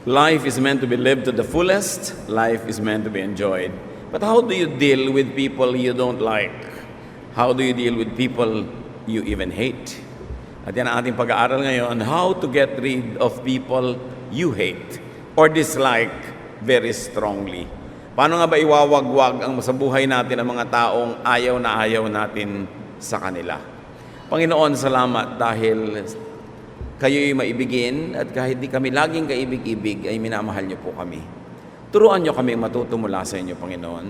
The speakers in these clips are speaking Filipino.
Life is meant to be lived to the fullest. Life is meant to be enjoyed. But how do you deal with people you don't like? How do you deal with people you even hate? At yan ang ating pag-aaral ngayon, how to get rid of people you hate or dislike very strongly. Paano nga ba iwawagwag ang sa buhay natin ang mga taong ayaw na ayaw natin sa kanila? Panginoon, salamat dahil kayo'y maibigin at kahit di kami laging kaibig-ibig ay minamahal niyo po kami. Turuan niyo kami matuto mula sa inyo, Panginoon.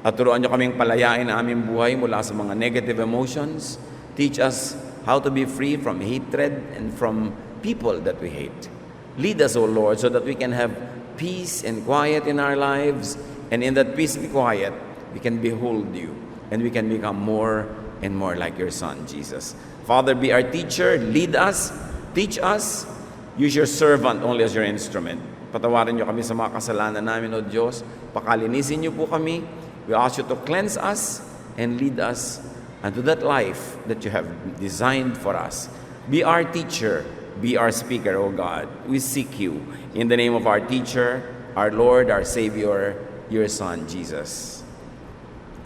At turuan niyo kaming palayain ang aming buhay mula sa mga negative emotions. Teach us how to be free from hatred and from people that we hate. Lead us, O Lord, so that we can have peace and quiet in our lives. And in that peace and quiet, we can behold you. And we can become more and more like your Son, Jesus. Father, be our teacher. Lead us. Teach us. Use your servant only as your instrument. Patawarin niyo kami sa mga kasalanan namin, O Diyos. Pakalinisin niyo po kami. We ask you to cleanse us and lead us unto that life that you have designed for us. Be our teacher. Be our speaker, O God. We seek you in the name of our teacher, our Lord, our Savior, your Son, Jesus.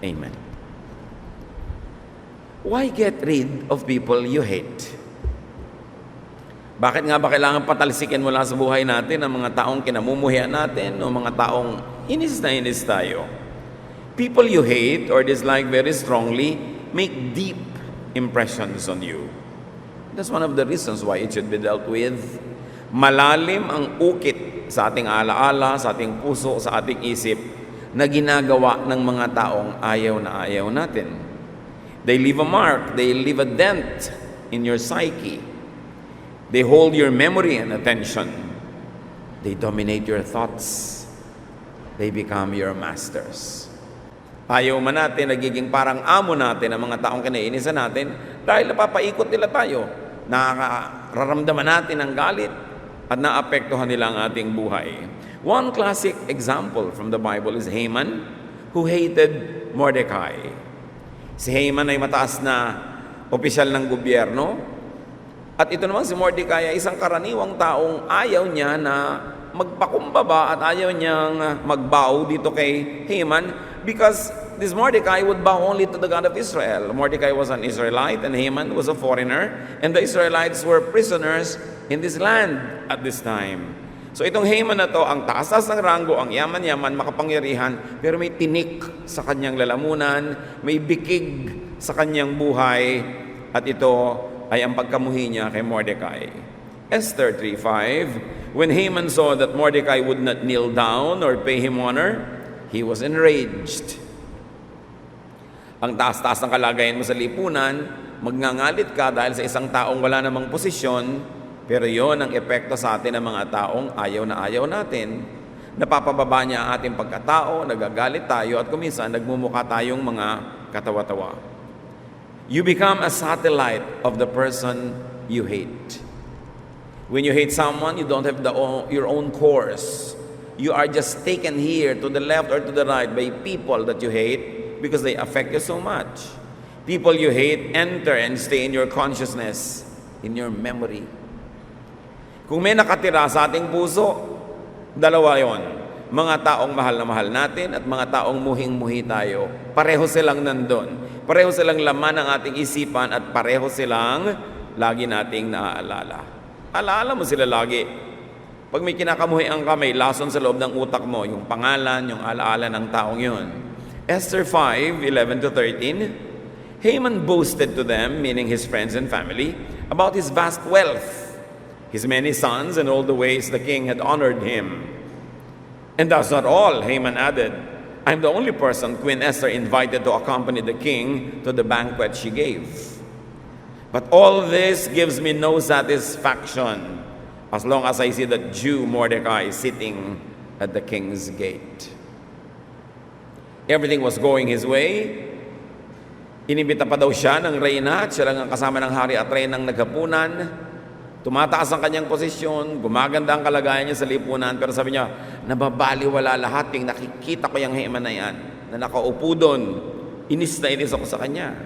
Amen. Why get rid of people you hate? Bakit nga ba kailangan patalsikin mula sa buhay natin ang mga taong kinamumuhian natin o mga taong inis na inis tayo? People you hate or dislike very strongly make deep impressions on you. That's one of the reasons why it should be dealt with. Malalim ang ukit sa ating alaala, sa ating puso, sa ating isip na ginagawa ng mga taong ayaw na ayaw natin. They leave a mark, they leave a dent in your psyche. They hold your memory and attention. They dominate your thoughts. They become your masters. Ayaw man natin, nagiging parang amo natin ang mga taong kinaiinisan natin dahil napapaikot nila tayo. Nakararamdaman natin ang galit at naapektuhan nila ang ating buhay. One classic example from the Bible is Haman, who hated Mordecai. Si Haman ay mataas na opisyal ng gobyerno. At ito naman si Mordecai ay isang karaniwang taong ayaw niya na magpakumbaba at ayaw niyang magbow dito kay Haman because this Mordecai would bow only to the God of Israel. Mordecai was an Israelite and Haman was a foreigner, and the Israelites were prisoners in this land at this time. So itong Haman na to, ang taas-taas ng ranggo, ang yaman-yaman, makapangyarihan, pero may tinik sa kanyang lalamunan, may bikig sa kanyang buhay, at ito ay ang pagkamuhi niya kay Mordecai. Esther 3:5, when Haman saw that Mordecai would not kneel down or pay him honor, he was enraged. Ang taas-taas ng kalagayan mo sa lipunan, magngangalit ka dahil sa isang taong wala namang posisyon, pero yon ang epekto sa atin ng mga taong ayaw na ayaw natin. Napapababa niya ang ating pagkatao, nagagalit tayo, at kuminsan nagmumukha tayong mga katawa-tawa. You become a satellite of the person you hate. When you hate someone, you don't have your own course. You are just taken here to the left or to the right by people that you hate because they affect you so much. People you hate enter and stay in your consciousness, in your memory. Kung may nakatira sa ating puso, dalawa yon. Mga taong mahal na mahal natin at mga taong muhing-muhi tayo. Pareho silang nandun. Pareho silang laman ng ating isipan at pareho silang lagi nating naaalala. Alaala mo sila lagi. Pag may kinakamuhi ang kamay, lason sa loob ng utak mo, yung pangalan, yung alaala ng taong yun. Esther 5:11-13, Haman boasted to them, meaning his friends and family, about his vast wealth, his many sons, and all the ways the king had honored him. And that's not all, Haman added. I'm the only person Queen Esther invited to accompany the king to the banquet she gave. But all this gives me no satisfaction as long as I see the Jew Mordecai sitting at the king's gate. Everything was going his way. Inimbita pa daw siya ng reyna at siya lang ang kasama ng hari at reynang naghapunan. Tumataas ang kanyang posisyon, gumaganda ang kalagayan niya sa lipunan, pero sabi niya, nababaliwala lahat yung nakikita ko yung Haman na yan, na nakaupo doon, inis na inis ako sa kanya.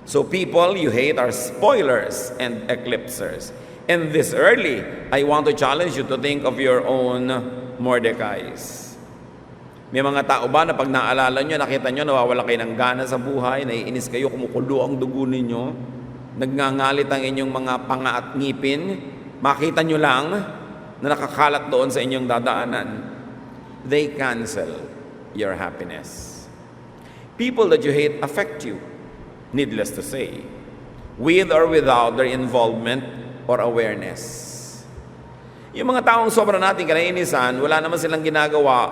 So people you hate are spoilers and eclipsers. And this early, I want to challenge you to think of your own Mordecais. May mga tao ba na pag naalala nyo, nakita nyo, nawawala kayo ng gana sa buhay, naiinis kayo, kumukulo ang dugo ninyo, nagngangalit ang inyong mga panga at ngipin, makita nyo lang na nakakalat doon sa inyong dadaanan. They cancel your happiness. People that you hate affect you, needless to say, with or without their involvement or awareness. Yung mga taong sobra natin kinainisan, wala naman silang ginagawa,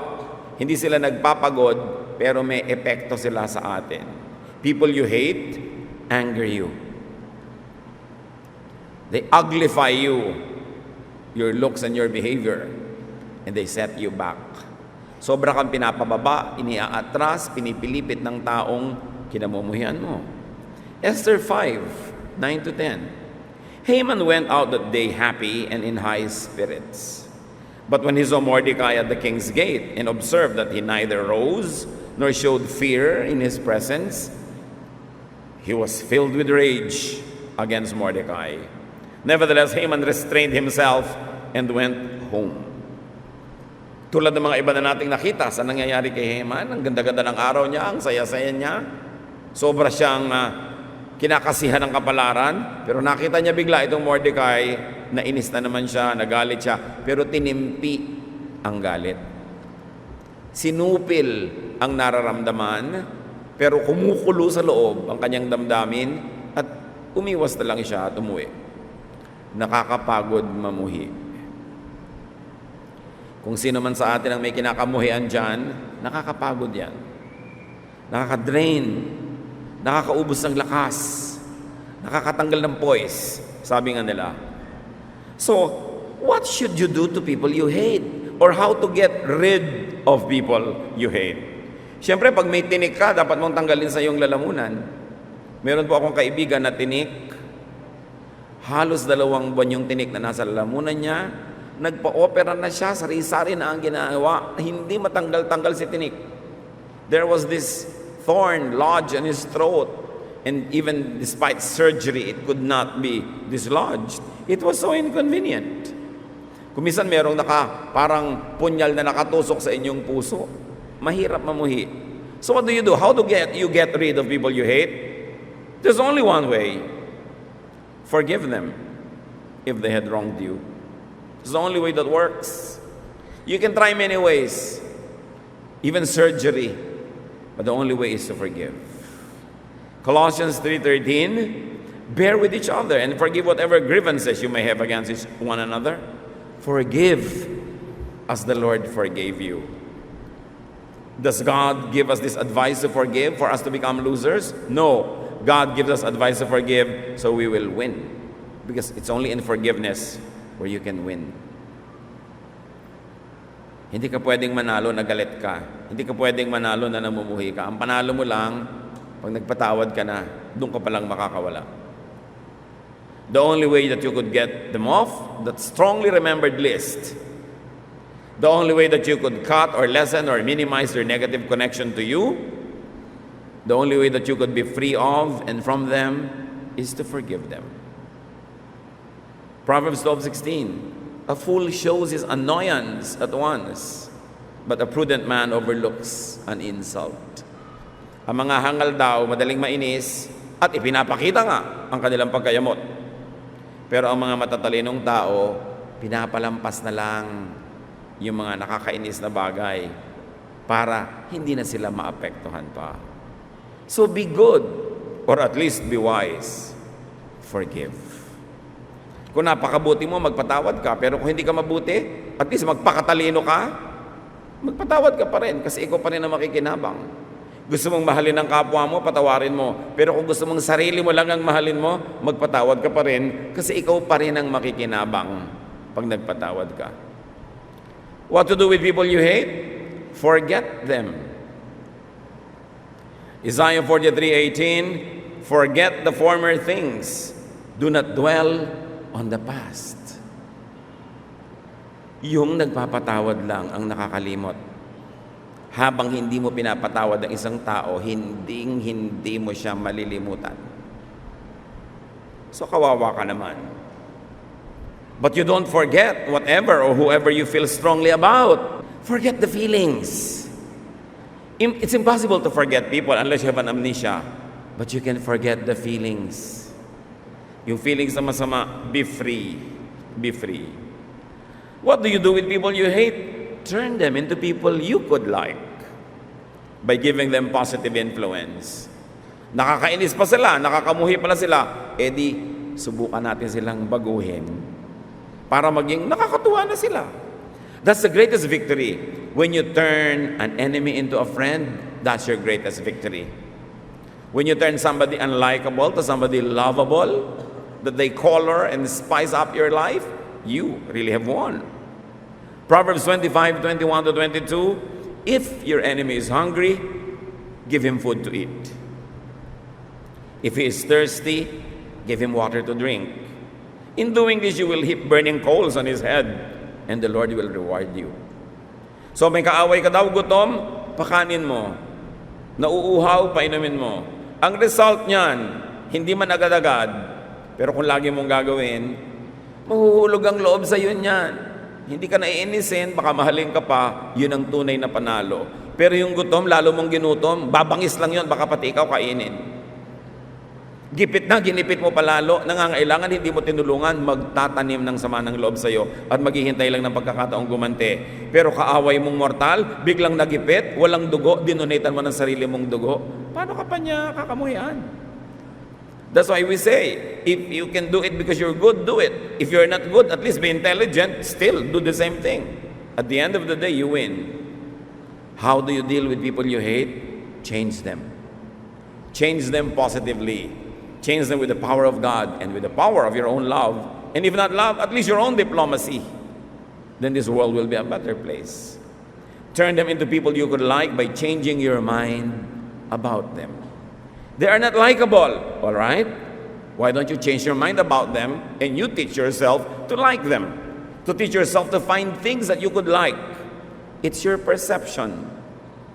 hindi sila nagpapagod, pero may epekto sila sa atin. People you hate, anger you. They uglify you, your looks and your behavior, and they set you back. Sobra kang pinapababa, iniaatras, pinipilipit ng taong kinamumuhian mo. Esther 5, 9-10. Haman went out that day happy and in high spirits. But when he saw Mordecai at the king's gate and observed that he neither rose nor showed fear in his presence, he was filled with rage against Mordecai. Nevertheless, Haman restrained himself and went home. Tulad ng mga iba na nating nakita sa nangyayari kay Haman, ang ganda-ganda ng araw niya, ang saya-saya niya, sobra siyang kinakasihan ng kapalaran, pero nakita niya bigla itong Mordecai, nainis na naman siya, nagalit siya, pero tinimpi ang galit. Sinupil ang nararamdaman, pero kumukulo sa loob ang kanyang damdamin at umiwas na lang siya at umuwi. Nakakapagod mamuhi. Kung sino man sa atin ang may kinakamuhian dyan, nakakapagod yan. Nakakadrain, nakakaubos ng lakas, nakakatanggal ng poise, sabi nga nila. So, what should you do to people you hate? Or how to get rid of people you hate? Siyempre, pag may tinik ka, dapat mong tanggalin sa iyong lalamunan. Meron po akong kaibigan na tinik. Halos 2 buwan yung tinik na nasa lalamunan niya. Nagpa-opera na siya, sari-sari na ang ginagawa. Hindi matanggal-tanggal si tinik. There was this thorn lodged in his throat. And even despite surgery, it could not be dislodged. It was so inconvenient. Kumisan merong parang punyal na nakatusok sa inyong puso. Mahirap mamuhi. So what do? How do you get rid of people you hate? There's only one way. Forgive them if they had wronged you. It's the only way that works. You can try many ways, even surgery, but the only way is to forgive. Colossians 3:13, bear with each other and forgive whatever grievances you may have against one another. Forgive as the Lord forgave you. Does God give us this advice to forgive for us to become losers? No. God gives us advice to forgive so we will win. Because it's only in forgiveness where you can win. Hindi ka pwedeng manalo na galit ka. Hindi ka pwedeng manalo na namumuhi ka. Ang panalo mo lang, pag nagpatawad ka na, doon ka palang makakawala. The only way that you could get them off, that strongly remembered list, the only way that you could cut or lessen or minimize their negative connection to you, the only way that you could be free of and from them is to forgive them. Proverbs 12:16, a fool shows his annoyance at once, but a prudent man overlooks an insult. Ang mga hangal daw, madaling mainis, at ipinapakita nga ang kanilang pagkayamot. Pero ang mga matatalinong tao, pinapalampas na lang yung mga nakakainis na bagay para hindi na sila maapektuhan pa. So be good, or at least be wise. Forgive. Kung napakabuti mo, magpatawad ka. Pero kung hindi ka mabuti, at least magpakatalino ka, magpatawad ka pa rin kasi ikaw pa rin ang makikinabang. Gusto mong mahalin ang kapwa mo, patawarin mo. Pero kung gusto mong sarili mo lang ang mahalin mo, magpatawad ka pa rin kasi ikaw pa rin ang makikinabang pag nagpatawad ka. What to do with people you hate? Forget them. Isaiah 43:18, forget the former things. Do not dwell on the past. Yung nagpapatawad lang ang nakakalimot. Habang hindi mo pinapatawad ang isang tao, hindi mo siya malilimutan. So kawawa ka naman. But you don't forget whatever or whoever you feel strongly about. Forget the feelings. It's impossible to forget people unless you have an amnesia. But you can forget the feelings. Yung feelings na masama, be free. Be free. What do you do with people you hate? Turn them into people you could like by giving them positive influence. Nakakainis pa sila, nakakamuhi pala sila, di subukan natin silang baguhin para maging nakakatuwa na sila. That's the greatest victory. When you turn an enemy into a friend, that's your greatest victory. When you turn somebody unlikable to somebody lovable, that they color and spice up your life, you really have won. Proverbs 25:21-22, if your enemy is hungry, give him food to eat. If he is thirsty, give him water to drink. In doing this, you will heap burning coals on his head, and the Lord will reward you. So may kaaway ka daw, gutom, pakanin mo. Nauuhaw, painumin mo. Ang result niyan, hindi man agad-agad, pero kung lagi mong gagawin, mahuhulog ang loob sa iyo niyan. Hindi ka naiinisin, baka mahalin ka pa, yun ang tunay na panalo. Pero yung gutom, lalo mong ginutom, babangis lang yun, baka pati ikaw kainin. Gipit na, ginipit mo palalo, nangangailangan, hindi mo tinulungan, magtatanim ng sama ng loob sa iyo at maghihintay lang ng pagkakataong gumante. Pero kaaway mong mortal, biglang nagipit, walang dugo, dinonatan mo ng sarili mong dugo. Paano ka pa niya kakamuhian? That's why we say, if you can do it because you're good, do it. If you're not good, at least be intelligent, still do the same thing. At the end of the day, you win. How do you deal with people you hate? Change them. Change them positively. Change them with the power of God and with the power of your own love. And if not love, at least your own diplomacy. Then this world will be a better place. Turn them into people you could like by changing your mind about them. They are not likable, all right? Why don't you change your mind about them and you teach yourself to like them? To teach yourself to find things that you could like. It's your perception.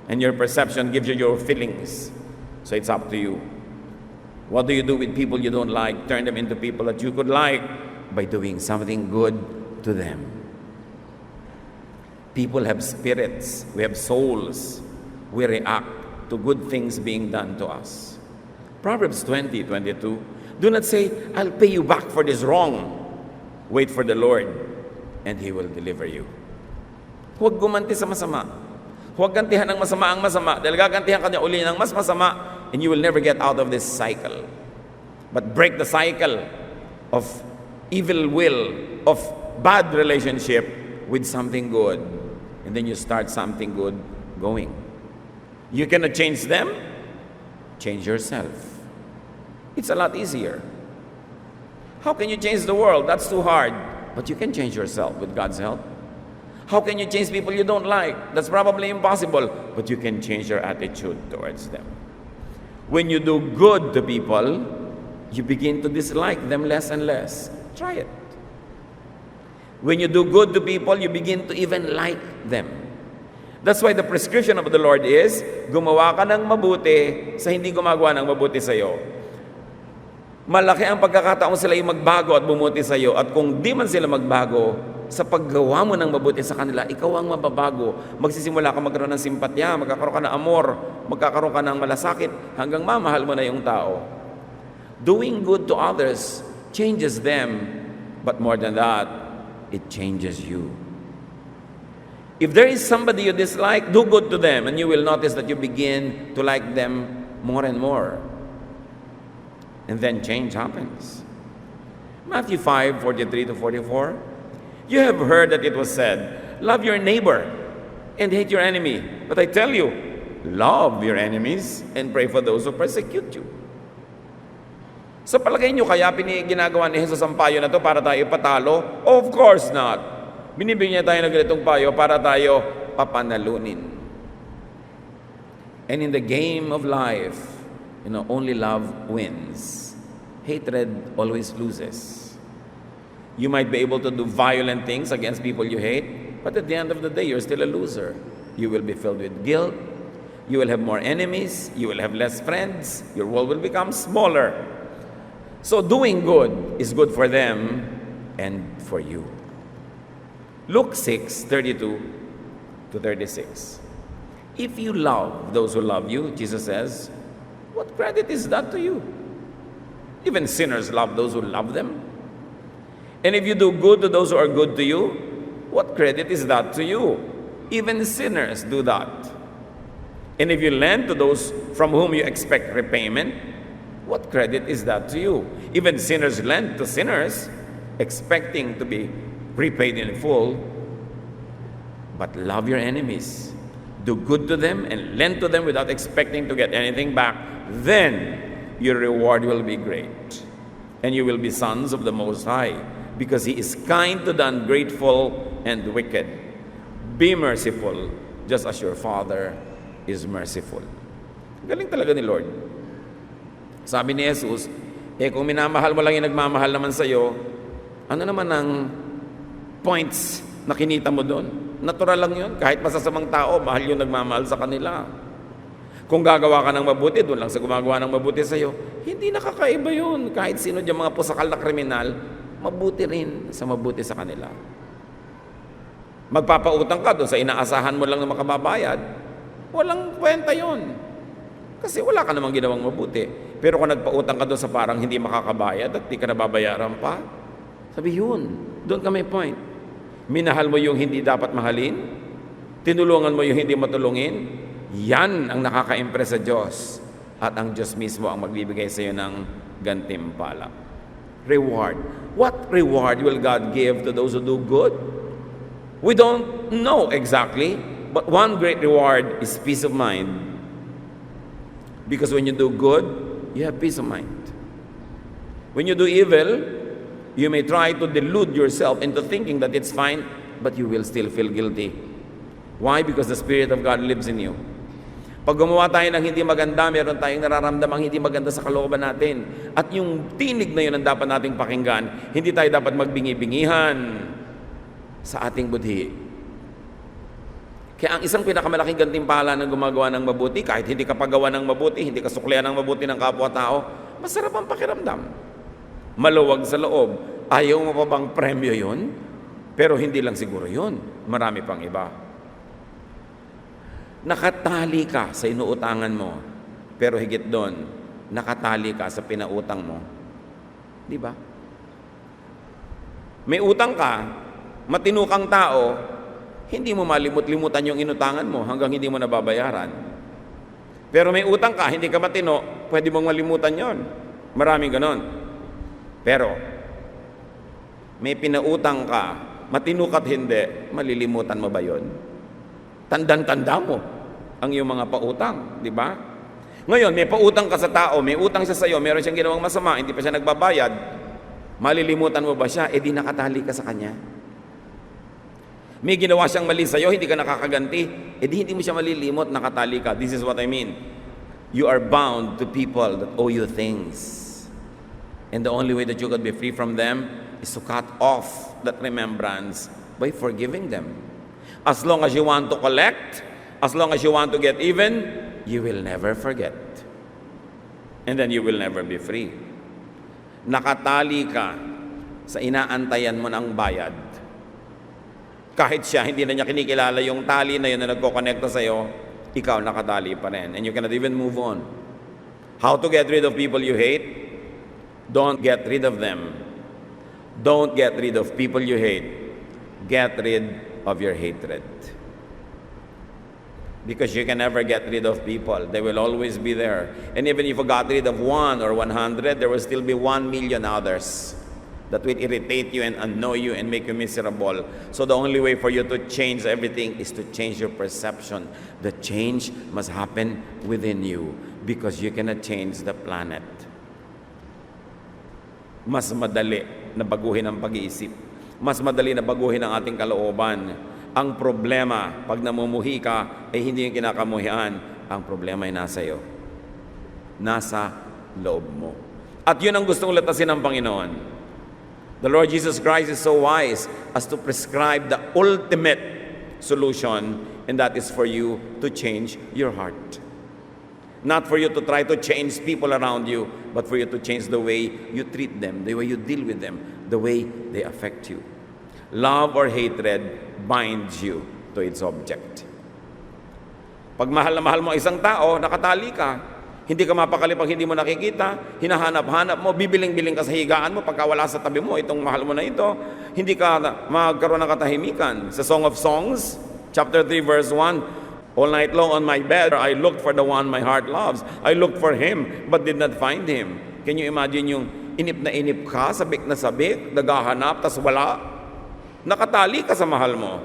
And your perception gives you your feelings. So it's up to you. What do you do with people you don't like? Turn them into people that you could like by doing something good to them. People have spirits. We have souls. We react to good things being done to us. Proverbs 20:22. Do not say, I'll pay you back for this wrong. Wait for the Lord, and He will deliver you. Huwag gumanti sa masama. Huwag gantihan ng masama ang masama. Dahil gagantihan ka niya uli ng mas masama, and you will never get out of this cycle. But break the cycle of evil will, of bad relationship with something good. And then you start something good going. You cannot change them. Change yourself. It's a lot easier. How can you change the world? That's too hard. But you can change yourself with God's help. How can you change people you don't like? That's probably impossible. But you can change your attitude towards them. When you do good to people, you begin to dislike them less and less. Try it. When you do good to people, you begin to even like them. That's why the prescription of the Lord is, gumawa ka ng mabuti sa hindi gumagawa ng mabuti sa iyo. Malaki ang pagkakataon sila yung magbago at bumuti sa iyo. At kung di man sila magbago, sa paggawa mo ng mabuti sa kanila, ikaw ang mababago. Magsisimula ka magkaroon ng simpatya, magkakaroon ka ng amor, magkakaroon ka ng malasakit, hanggang mamahal mo na yung tao. Doing good to others changes them, but more than that, it changes you. If there is somebody you dislike, do good to them, and you will notice that you begin to like them more and more. And then change happens. Matthew 5:43-44. You have heard that it was said, love your neighbor and hate your enemy. But I tell you, love your enemies and pray for those who persecute you. Sa palagay nyo, kaya ginagawa ni Jesus ang payo na to para tayo patalo? Of course not. Binibigyan niya tayo ng ganitong payo para tayo papanalunin. And in the game of life, only love wins. Hatred always loses. You might be able to do violent things against people you hate, but at the end of the day, you're still a loser. You will be filled with guilt. You will have more enemies. You will have less friends. Your world will become smaller. So doing good is good for them, and for you. Luke 6:32 to 36. If you love those who love you, Jesus says, what credit is that to you? Even sinners love those who love them. And if you do good to those who are good to you, what credit is that to you? Even sinners do that. And if you lend to those from whom you expect repayment, what credit is that to you? Even sinners lend to sinners, expecting to be repaid in full. But love your enemies. Do good to them and lend to them without expecting to get anything back. Then your reward will be great. And you will be sons of the Most High, because He is kind to the ungrateful and wicked. Be merciful, just as your Father is merciful. Galing talaga ni Lord. Sabi ni Jesus, kung minamahal mo lang yung nagmamahal naman sa'yo, ano naman ang points na kinita mo doon? Natural lang yun. Kahit masasamang tao, mahal yung nagmamahal sa kanila. Kung gagawa ka ng mabuti, doon lang sa gumagawa ng mabuti sa'yo, hindi nakakaiba yun. Kahit sino dyan mga pusakal na kriminal, mabuti rin sa mabuti sa kanila. Magpapautang ka doon sa inaasahan mo lang na makababayad, walang kwenta yun. Kasi wala ka namang ginawang mabuti. Pero kung nagpautang ka doon sa parang hindi makakabayad at di ka nababayaran pa, sabi yun, doon ka may point. Minahal mo yung hindi dapat mahalin, tinulungan mo yung hindi matulungin, yan ang nakaka-impress sa Diyos. At ang Diyos mismo ang magbibigay sa iyo ng gantimpala. Reward. What reward will God give to those who do good? We don't know exactly, but one great reward is peace of mind. Because when you do good, you have peace of mind. When you do evil, you may try to delude yourself into thinking that it's fine, but you will still feel guilty. Why? Because the Spirit of God lives in you. Pag gumawa tayo ng hindi maganda, meron tayong nararamdamang hindi maganda sa kalooban natin. At yung tinig na yun ang dapat nating pakinggan. Hindi tayo dapat magbingi-bingihan sa ating budhi. Kaya ang isang pinakamalaking gantimpala ng gumagawa ng mabuti, kahit hindi ka paggawa ng mabuti, hindi ka suklian ng mabuti ng kapwa-tao, masarap ang pakiramdam. Maluwag sa loob. Ayaw mo pa bang premyo yun? Pero hindi lang siguro yun. Marami pang iba. Nakatali ka sa inuutangan mo, pero higit doon, nakatali ka sa pinautang mo. Di ba? May utang ka, matino kang tao, hindi mo malimut-limutan yung inutangan mo hanggang hindi mo nababayaran. Pero may utang ka, hindi ka matino, pwede mong malimutan yon. Maraming ganon. Pero, may pinautang ka, matino ka't hindi, malilimutan mo ba yon? Tandang-tanda mo ang iyong mga pautang, di ba? Ngayon, may pautang ka sa tao, may utang siya sa iyo, meron siyang ginawang masama, hindi pa siya nagbabayad, malilimutan mo ba siya? Eh di nakatali ka sa kanya. May ginawa siyang mali sa iyo, hindi ka nakakaganti, eh di hindi mo siya malilimot, nakatali ka. This is what I mean. You are bound to people that owe you things. And the only way that you could be free from them is to cut off that remembrance by forgiving them. As long as you want to collect, as long as you want to get even, you will never forget. And then you will never be free. Nakatali ka sa inaantayan mo ng bayad. Kahit siya, hindi na niya kinikilala yung tali na yun na nagkokonekta sa'yo, ikaw nakatali pa rin. And you cannot even move on. How to get rid of people you hate? Don't get rid of them. Don't get rid of people you hate. Get rid of your hatred. Because you can never get rid of people. They will always be there. And even if you got rid of 1 or 100, there will still be 1 million others that will irritate you and annoy you and make you miserable. So the only way for you to change everything is to change your perception. The change must happen within you because you cannot change the planet. Mas madali na baguhin ang pag-iisip. Mas madali na baguhin ang ating kalooban. Ang problema, pag namumuhi ka, eh hindi yung kinakamuhian. Ang problema ay nasa iyo. Nasa loob mo. At yun ang gustong latasin ng Panginoon. The Lord Jesus Christ is so wise as to prescribe the ultimate solution, and that is for you to change your heart. Not for you to try to change people around you, but for you to change the way you treat them, the way you deal with them, the way they affect you. Love or hatred binds you to its object. Pag mahal na mahal mo isang tao, nakatali ka. Hindi ka mapakali pag hindi mo nakikita, hinahanap-hanap mo, bibiling-biling ka sa higaan mo, pagka wala sa tabi mo, itong mahal mo na ito, hindi ka magkaroon ng katahimikan. Sa Song of Songs, chapter 3, verse 1, all night long on my bed, I looked for the one my heart loves. I looked for him, but did not find him. Can you imagine yung inip na inip ka, sabik na sabik, naghahanap, tas wala? Nakatali ka sa mahal mo.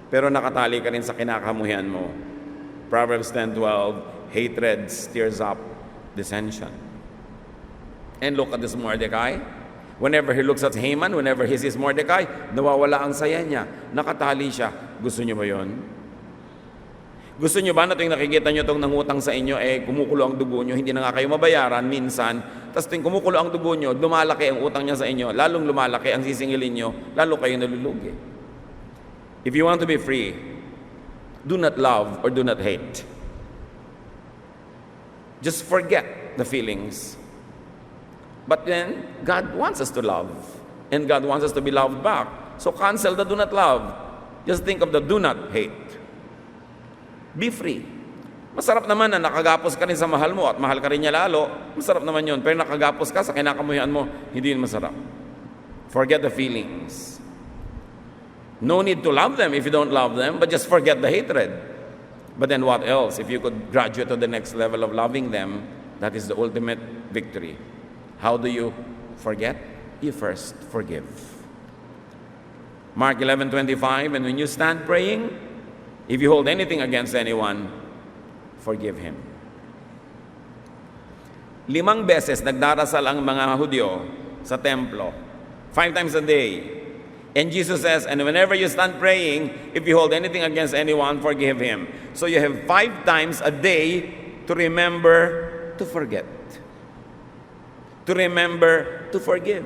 Pero nakatali ka rin sa kinakamuhian mo. Proverbs 10:12, hatred stirs up dissension. And look at this Mordecai. Whenever he looks at Haman, whenever he sees Mordecai, nawawala ang saya niya. Nakatali siya. Gusto niyo ba yun? Gusto niyo ba na tuwing nakikita niyo itong nangutang sa inyo, kumukulo ang dugo niyo, hindi na nga kayo mabayaran minsan, tapos tuwing kumukulo ang dugo niyo, lumalaki ang utang niya sa inyo, lalong lumalaki ang sisingilin niyo, lalo kayo nalulugi. If you want to be free, do not love or do not hate. Just forget the feelings. But then, God wants us to love. And God wants us to be loved back. So cancel the do not love. Just think of the do not hate. Be free. Masarap naman na nakagapos ka rin sa mahal mo at mahal ka rin niya lalo. Masarap naman yun. Pero nakagapos ka sa kinakamuhian mo, hindi yun masarap. Forget the feelings. No need to love them if you don't love them, but just forget the hatred. But then what else? If you could graduate to the next level of loving them, that is the ultimate victory. How do you forget? You first forgive. Mark 11:25, and when you stand praying, if you hold anything against anyone, forgive him. 5 beses nagdarasal ang mga Hudyo sa templo. 5 times a day. And Jesus says, and whenever you stand praying, if you hold anything against anyone, forgive him. So you have 5 times a day to remember to forget. To remember to forgive.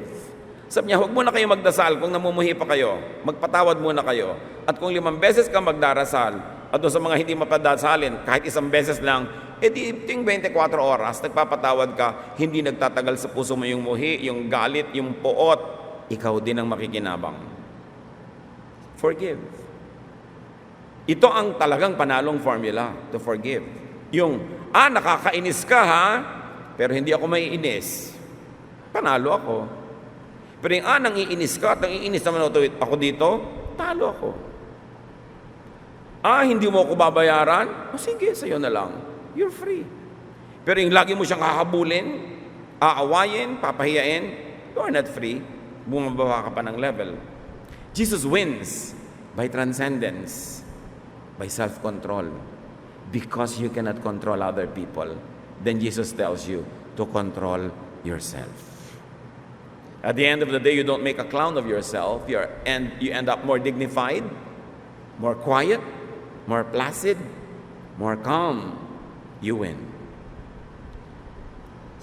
Sabi niya, huwag muna kayo magdasal kung namumuhi pa kayo. Magpatawad muna kayo. At kung 5 beses ka magdarasal, at doon sa mga hindi mapadasalin, kahit 1 beses lang, edi ting 24 oras, nagpapatawad ka, hindi nagtatagal sa puso mo yung muhi, yung galit, yung poot, ikaw din ang makikinabang. Forgive. Ito ang talagang panalong formula to forgive. Yung, nakakainis ka ha, pero hindi ako maiinis. Panalo ako. Pero yung, nangiinis ka at nangiinis naman ako dito, talo ako. Hindi mo ako babayaran? O sige, sa'yo na lang. You're free. Pero yung lagi mo siyang hahabulin, aawayin, papahiyain, you are not free. Bumababa ka pa ng level. Jesus wins by transcendence, by self-control. Because you cannot control other people, then Jesus tells you to control yourself. At the end of the day, you don't make a clown of yourself, and you end up more dignified, more quiet, more placid, more calm. You win.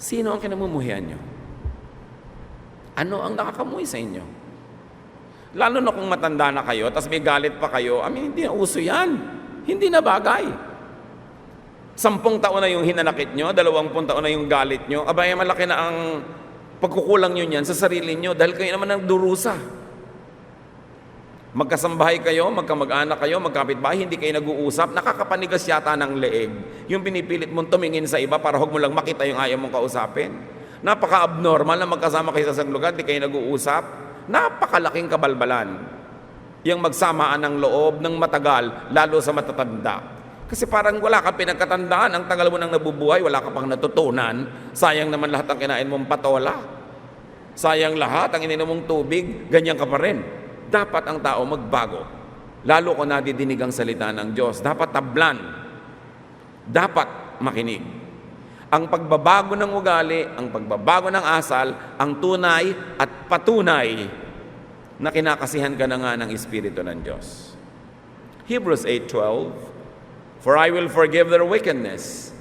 Sino ang kinamumuhian nyo? Ano ang nakakamuhi sa inyo? Lalo na kung matanda na kayo, tapos may galit pa kayo, hindi na uso yan. Hindi na bagay. 10 taon na yung hinanakit nyo, 20 taon na yung galit nyo, malaki na ang pagkukulang nyo niyan sa sarili nyo dahil kayo naman nagdurusa. Magkasambahay kayo, magkamag-anak kayo, magkapitbahay, hindi kayo nag-uusap, nakakapanigas yata ng leeg. Yung pinipilit mong tumingin sa iba para huwag mo lang makita yung ayaw mong kausapin. Napaka-abnormal na magkasama kayo sa isang lugar, di kayo nag-uusap. Napakalaking kabalbalan. Yung magsamaan ng loob ng matagal, lalo sa matatanda. Kasi parang wala kang pinagkatandaan, ang tagal mo nang nabubuhay, wala ka pang natutunan. Sayang naman lahat ang kinain mong patola. Sayang lahat ang ininom mong tubig, ganyan ka pa rin. Dapat ang tao magbago. Lalo kung nadidinig ang salita ng Diyos. Dapat tablan. Dapat makinig. Ang pagbabago ng ugali, ang pagbabago ng asal, ang tunay at patunay na kinakasihan ka na nga ng Espiritu ng Diyos. Hebrews 8:12, for I will forgive their wickedness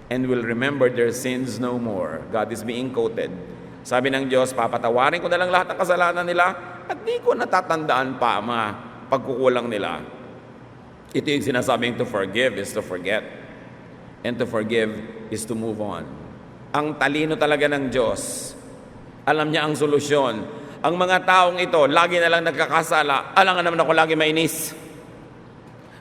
and will remember their sins no more. God is being quoted. Sabi ng Diyos, papatawarin ko na lang lahat ng kasalanan nila at di ko natatandaan pa ang mga pagkukulang nila. Ito yung sinasabing to forgive is to forget. And to forgive is to move on. Ang talino talaga ng Diyos. Alam niya ang solusyon. Ang mga taong ito, lagi na lang nagkakasala. Alangan naman ako lagi mainis.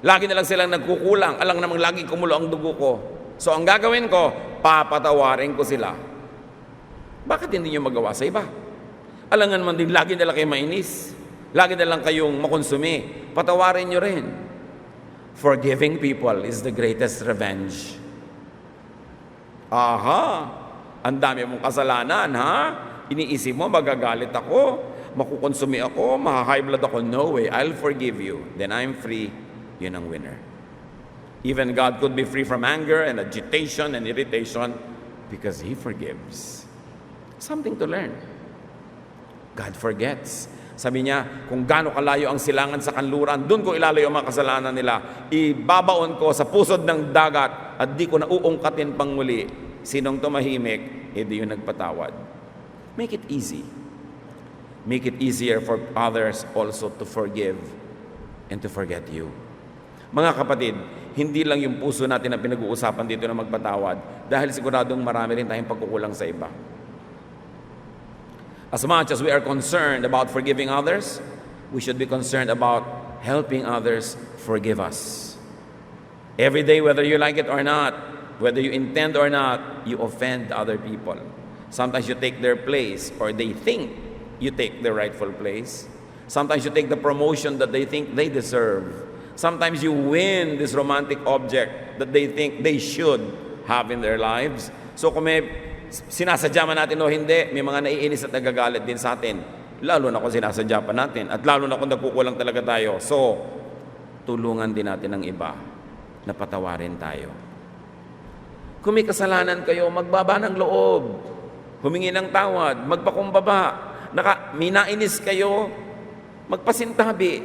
Lagi na lang silang nagkukulang. Alang namang lagi kumulo ang dugo ko. So ang gagawin ko, papatawarin ko sila. Bakit hindi nyo magawa sa iba? Alangan naman din, lagi na lang kayo mainis. Lagi na lang kayong makonsumi. Patawarin nyo rin. Forgiving people is the greatest revenge. Aha! Ang dami mong kasalanan, ha? Iniisip mo, magagalit ako, makukonsumi ako, maha-high blood ako. No way, I'll forgive you. Then I'm free. Yun ang winner. Even God could be free from anger and agitation and irritation because He forgives. Something to learn. God forgets. Sabi niya, kung gaano kalayo ang silangan sa kanluran, doon ko ilalayo ang mga kasalanan nila. Ibabaon ko sa pusod ng dagat at di ko na uungkatin pang muli. Sinong tumahimik, edi yung nagpatawad. Make it easy. Make it easier for others also to forgive and to forget you. Mga kapatid, hindi lang yung puso natin ang pinag-uusapan dito na magpatawad dahil siguradong marami rin tayong pagkukulang sa iba. As much as we are concerned about forgiving others, we should be concerned about helping others forgive us. Every day, whether you like it or not, whether you intend or not, you offend other people. Sometimes you take their place or they think you take their rightful place. Sometimes you take the promotion that they think they deserve. Sometimes you win this romantic object that they think they should have in their lives. So kung may sinasadya man natin o hindi, may mga naiinis at nagagalit din sa atin. Lalo na kung sinasadya pa natin at lalo na kung nagkukulang talaga tayo. So, tulungan din natin ang iba na patawarin tayo. Kung may kasalanan kayo, magbaba ng loob. Humingi ng tawad, magpakumbaba. May nainis kayo, magpasintabi.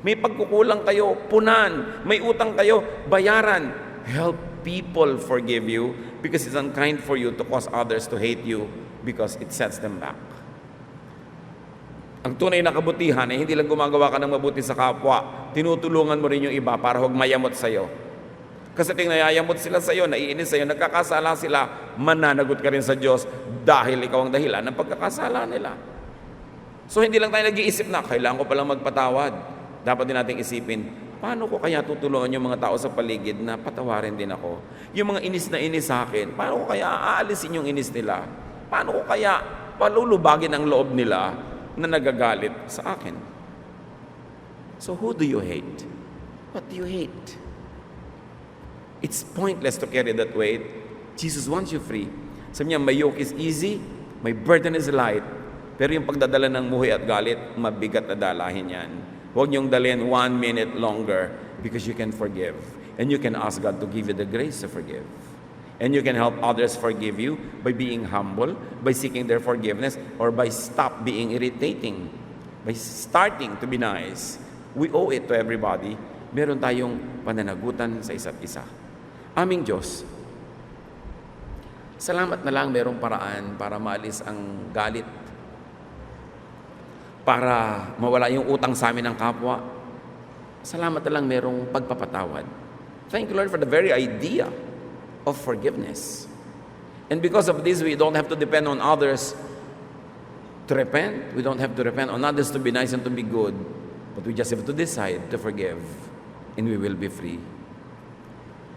May pagkukulang kayo, punan. May utang kayo, bayaran. Help people forgive you because it's unkind for you to cause others to hate you because it sets them back. Ang tunay na kabutihan ay hindi lang gumagawa ka ng mabuti sa kapwa, tinutulungan mo rin yung iba para huwag mayamot sa'yo. Kasi ting nayayamot sila sa'yo, naiinis sa'yo, nagkakasala sila, mananagot ka rin sa Diyos dahil ikaw ang dahilan ng pagkakasala nila. So hindi lang tayo nag-iisip na, kailangan ko palang magpatawad. Dapat din nating isipin, paano ko kaya tutulungan yung mga tao sa paligid na patawarin din ako? Yung mga inis na inis sa akin, paano ko kaya aalisin yung inis nila? Paano ko kaya palulubagin ang loob nila na nagagalit sa akin? So who do you hate? What do you hate? It's pointless to carry that weight. Jesus wants you free. Sabi niya, my yoke is easy, my burden is light. Pero yung pagdadala ng muhi at galit, mabigat na dalahin yan. Huwag niyong dalhin 1 minute longer because you can forgive. And you can ask God to give you the grace to forgive. And you can help others forgive you by being humble, by seeking their forgiveness, or by stop being irritating, by starting to be nice. We owe it to everybody. Meron tayong pananagutan sa isa't isa. Aming Diyos, salamat na lang merong paraan para maalis ang galit, para mawala yung utang sa amin ng kapwa. Salamat na lang merong pagpapatawad. Thank you, Lord, for the very idea of forgiveness. And because of this, we don't have to depend on others to repent. We don't have to depend on others to be nice and to be good. But we just have to decide to forgive, and we will be free.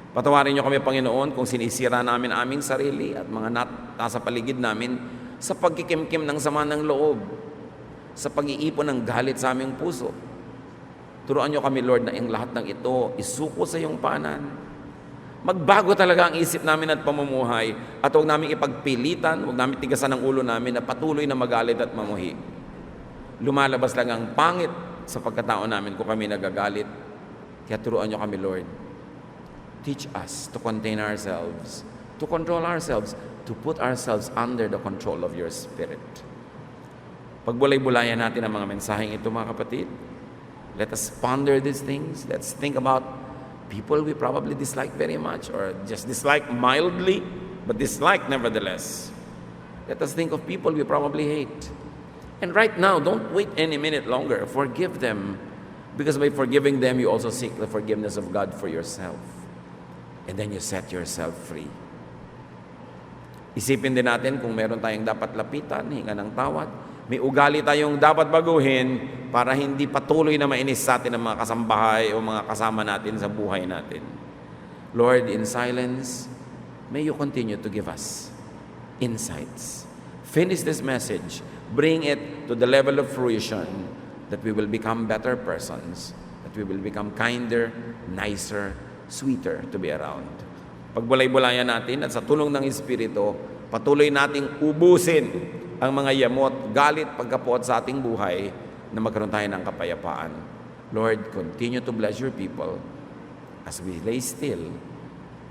Patawarin niyo kami, Panginoon, kung sinisira namin aming sarili at mga nasa paligid namin sa pagkikimkim ng sama ng loob, sa pag-iipon ng galit sa aming puso. Turuan niyo kami, Lord, na ang lahat ng ito isuko sa iyong paanan. Magbago talaga ang isip namin at pamumuhay at huwag namin ipagpilitan, huwag namin tigasan ang ulo namin na patuloy na magalit at mamuhi. Lumalabas lang ang pangit sa pagkatao namin kung kami nagagalit. Kaya turuan niyo kami, Lord. Teach us to contain ourselves, to control ourselves, to put ourselves under the control of your Spirit. Pagbulay-bulayan natin ang mga mensaheng ito, mga kapatid. Let us ponder these things. Let's think about people we probably dislike very much or just dislike mildly, but dislike nevertheless. Let us think of people we probably hate. And right now, don't wait any minute longer. Forgive them. Because by forgiving them, you also seek the forgiveness of God for yourself. and then you set yourself free. Isipin din natin kung meron tayong dapat lapitan, hinga ng tawad. May ugali tayong dapat baguhin para hindi patuloy na mainis sa atin ang mga kasambahay o mga kasama natin sa buhay natin. Lord, in silence, may you continue to give us insights. Finish this message. Bring it to the level of fruition that we will become better persons, that we will become kinder, nicer, sweeter to be around. Pagbulay-bulayan natin at sa tulong ng Espiritu, patuloy nating ubusin ang mga yamot, galit, pagkapuot sa ating buhay na magkaroon tayo ng kapayapaan. Lord, continue to bless your people as we lay still,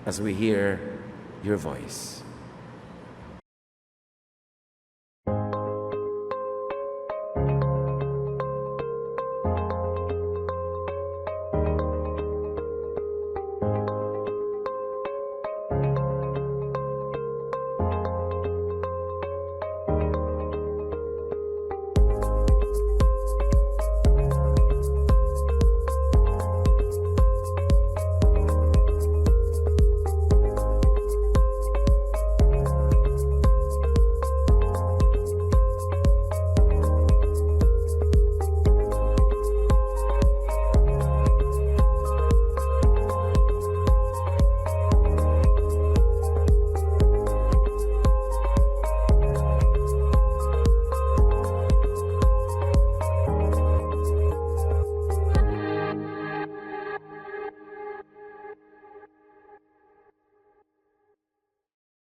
as we hear your voice.